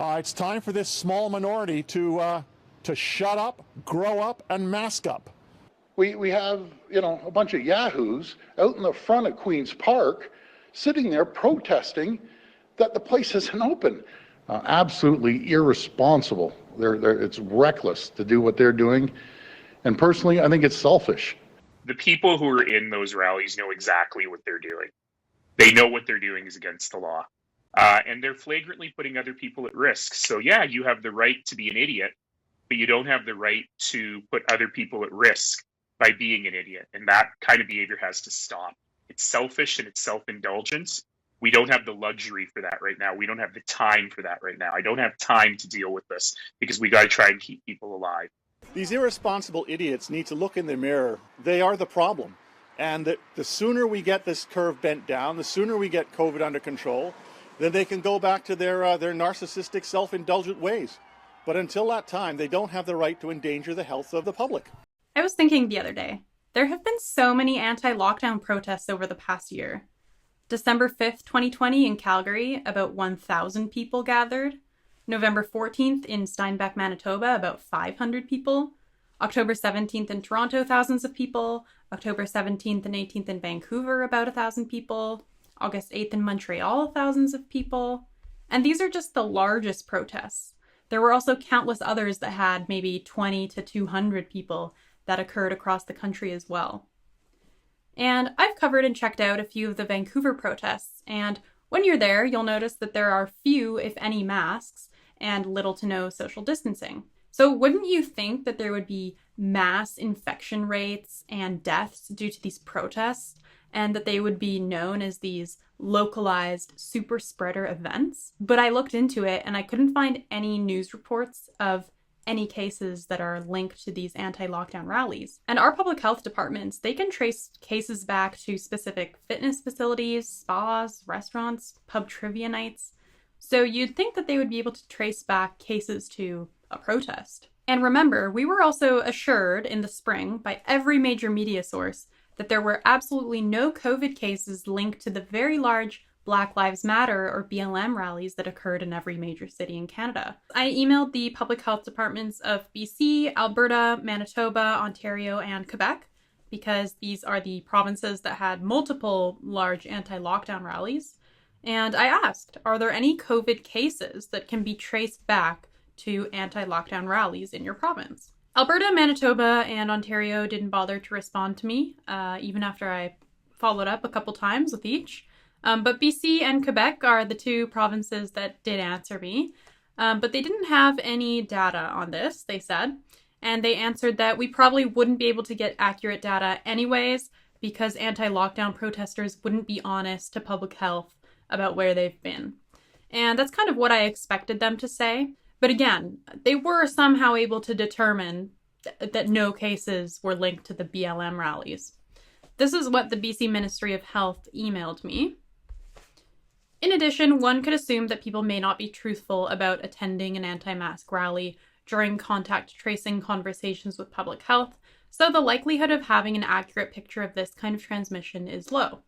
It's time for this small minority to shut up, grow up, and mask up. We have, a bunch of yahoos out in the front of Queen's Park sitting there protesting that the place isn't open. Absolutely irresponsible. It's reckless to do what they're doing. And personally, I think it's selfish. The people who are in those rallies know exactly what they're doing. They know what they're doing is against the law. And they're flagrantly putting other people at risk. So yeah, you have the right to be an idiot, but you don't have the right to put other people at risk by being an idiot. And that kind of behavior has to stop. It's selfish and it's self-indulgence. We don't have the luxury for that right now. We don't have the time for that right now. I don't have time to deal with this because we got to try and keep people alive. These irresponsible idiots need to look in the mirror. They are the problem. And the sooner we get this curve bent down, the sooner we get COVID under control, then they can go back to their narcissistic, self-indulgent ways. But until that time, they don't have the right to endanger the health of the public. I was thinking the other day, there have been so many anti-lockdown protests over the past year. December 5th, 2020 in Calgary, about 1,000 people gathered. November 14th in Steinbach, Manitoba, about 500 people. October 17th in Toronto, thousands of people. October 17th and 18th in Vancouver, about 1,000 people. August 8th in Montreal, thousands of people. And these are just the largest protests. There were also countless others that had maybe 20 to 200 people that occurred across the country as well. And I've covered and checked out a few of the Vancouver protests, and when you're there, you'll notice that there are few, if any, masks and little to no social distancing. So wouldn't you think that there would be mass infection rates and deaths due to these protests, and that they would be known as these localized super spreader events? But I looked into it and I couldn't find any news reports of any cases that are linked to these anti-lockdown rallies. And our public health departments, they can trace cases back to specific fitness facilities, spas, restaurants, pub trivia nights. So you'd think that they would be able to trace back cases to a protest. And remember, we were also assured in the spring by every major media source that there were absolutely no COVID cases linked to the very large Black Lives Matter or BLM rallies that occurred in every major city in Canada. I emailed the public health departments of BC, Alberta, Manitoba, Ontario, and Quebec, because these are the provinces that had multiple large anti-lockdown rallies. And I asked, are there any COVID cases that can be traced back to anti-lockdown rallies in your province? Alberta, Manitoba, and Ontario didn't bother to respond to me, even after I followed up a couple times with each. But BC and Quebec are the two provinces that did answer me. But they didn't have any data on this, they said. And they answered that we probably wouldn't be able to get accurate data anyways, because anti-lockdown protesters wouldn't be honest to public health about where they've been. And that's kind of what I expected them to say. But again, they were somehow able to determine that no cases were linked to the BLM rallies. This is what the BC Ministry of Health emailed me. In addition, one could assume that people may not be truthful about attending an anti-mask rally during contact tracing conversations with public health, so the likelihood of having an accurate picture of this kind of transmission is low.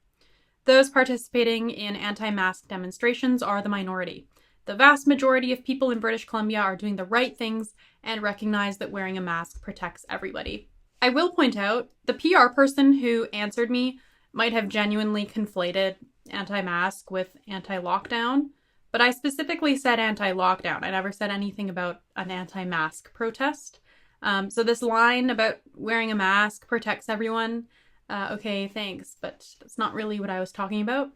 Those participating in anti-mask demonstrations are the minority. The vast majority of people in British Columbia are doing the right things and recognize that wearing a mask protects everybody. I will point out, the PR person who answered me might have genuinely conflated anti-mask with anti-lockdown, but I specifically said anti-lockdown. I never said anything about an anti-mask protest. So this line about wearing a mask protects everyone, okay, thanks, but that's not really what I was talking about.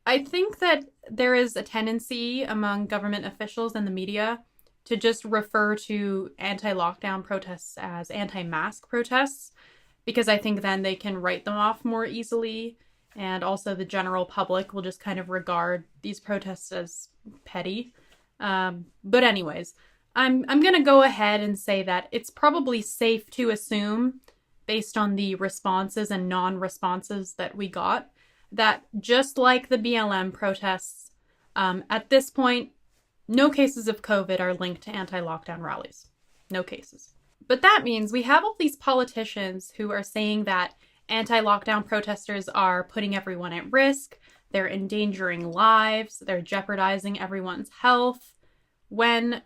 I think that there is a tendency among government officials and the media to just refer to anti-lockdown protests as anti-mask protests, because I think then they can write them off more easily, and also the general public will just kind of regard these protests as petty. But anyways, I'm going to go ahead and say that it's probably safe to assume, based on the responses and non-responses that we got, that just like the BLM protests, at this point, no cases of COVID are linked to anti-lockdown rallies. No cases. But that means we have all these politicians who are saying that anti-lockdown protesters are putting everyone at risk, they're endangering lives, they're jeopardizing everyone's health. when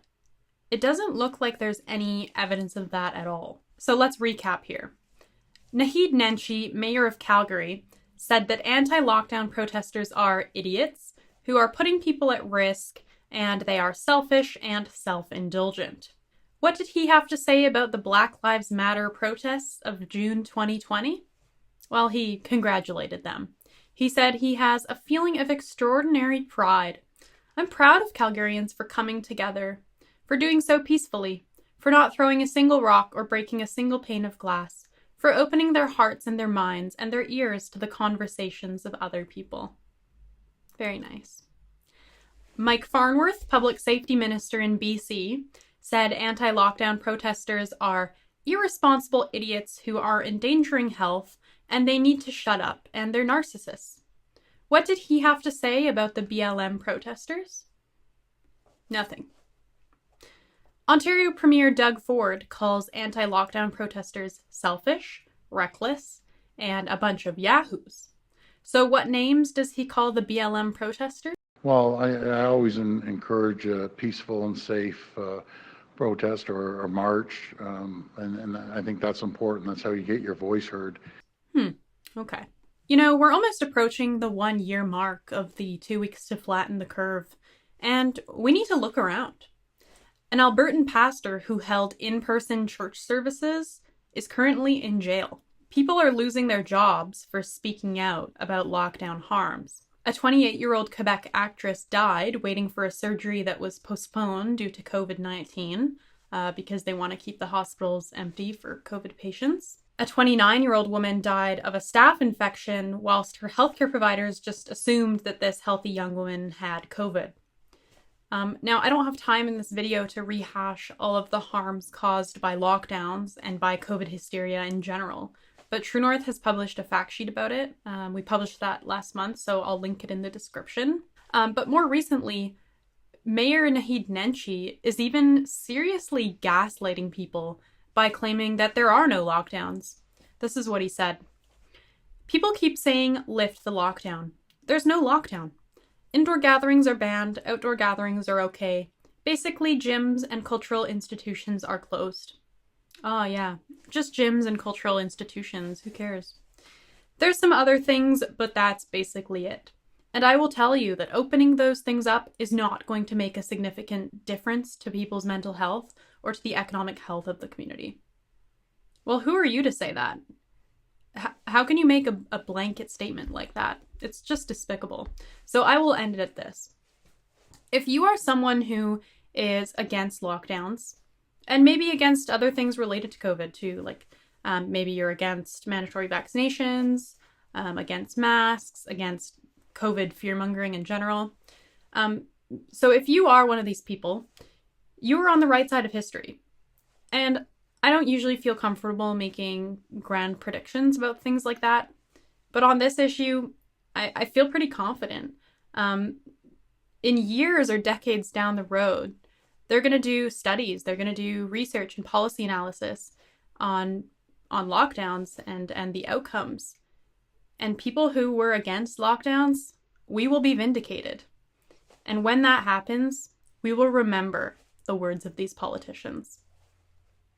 it doesn't look like there's any evidence of that at all. So let's recap here. Naheed Nenshi, mayor of Calgary, said that anti-lockdown protesters are idiots who are putting people at risk, and they are selfish and self-indulgent. What did he have to say about the Black Lives Matter protests of June 2020? Well, he congratulated them. He said he has a feeling of extraordinary pride. I'm proud of Calgarians for coming together, for doing so peacefully, for not throwing a single rock or breaking a single pane of glass, for opening their hearts and their minds and their ears to the conversations of other people. Very nice. Mike Farnworth, Public Safety Minister in BC, said anti-lockdown protesters are irresponsible idiots who are endangering health, and they need to shut up, and they're narcissists. What did he have to say about the BLM protesters? Nothing. Ontario Premier Doug Ford calls anti-lockdown protesters selfish, reckless, and a bunch of yahoos. So what names does he call the BLM protesters? Well, I always encourage a peaceful and safe protest or march, and I think that's important. That's how you get your voice heard. Okay. You know, we're almost approaching the 1-year mark of the 2 weeks to flatten the curve, and we need to look around. An Albertan pastor who held in-person church services is currently in jail. People are losing their jobs for speaking out about lockdown harms. A 28-year-old Quebec actress died waiting for a surgery that was postponed due to COVID-19 because they want to keep the hospitals empty for COVID patients. A 29-year-old woman died of a staph infection whilst her healthcare providers just assumed that this healthy young woman had COVID. Now, I don't have time in this video to rehash all of the harms caused by lockdowns and by COVID hysteria in general, but True North has published a fact sheet about it. We published that last month, so I'll link it in the description. But more recently, Mayor Naheed Nenshi is even seriously gaslighting people by claiming that there are no lockdowns. This is what he said. People keep saying, lift the lockdown. There's no lockdown. Indoor gatherings are banned, outdoor gatherings are okay. Basically, gyms and cultural institutions are closed. Oh yeah, just gyms and cultural institutions, who cares? There's some other things, but that's basically it. And I will tell you that opening those things up is not going to make a significant difference to people's mental health or to the economic health of the community. Well, who are you to say that? How can you make a blanket statement like that? It's just despicable. So I will end it at this. If you are someone who is against lockdowns, and maybe against other things related to COVID too, like maybe you're against mandatory vaccinations, against masks, against COVID fear-mongering in general. So if you are one of these people, you are on the right side of history. And I don't usually feel comfortable making grand predictions about things like that. But on this issue, I feel pretty confident. In years or decades down the road, they're going to do studies, they're going to do research and policy analysis on lockdowns and the outcomes. And people who were against lockdowns, we will be vindicated. And when that happens, we will remember the words of these politicians.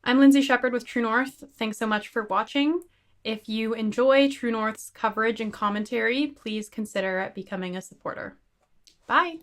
I'm Lindsay Shepherd with True North. Thanks so much for watching. If you enjoy True North's coverage and commentary, please consider becoming a supporter. Bye!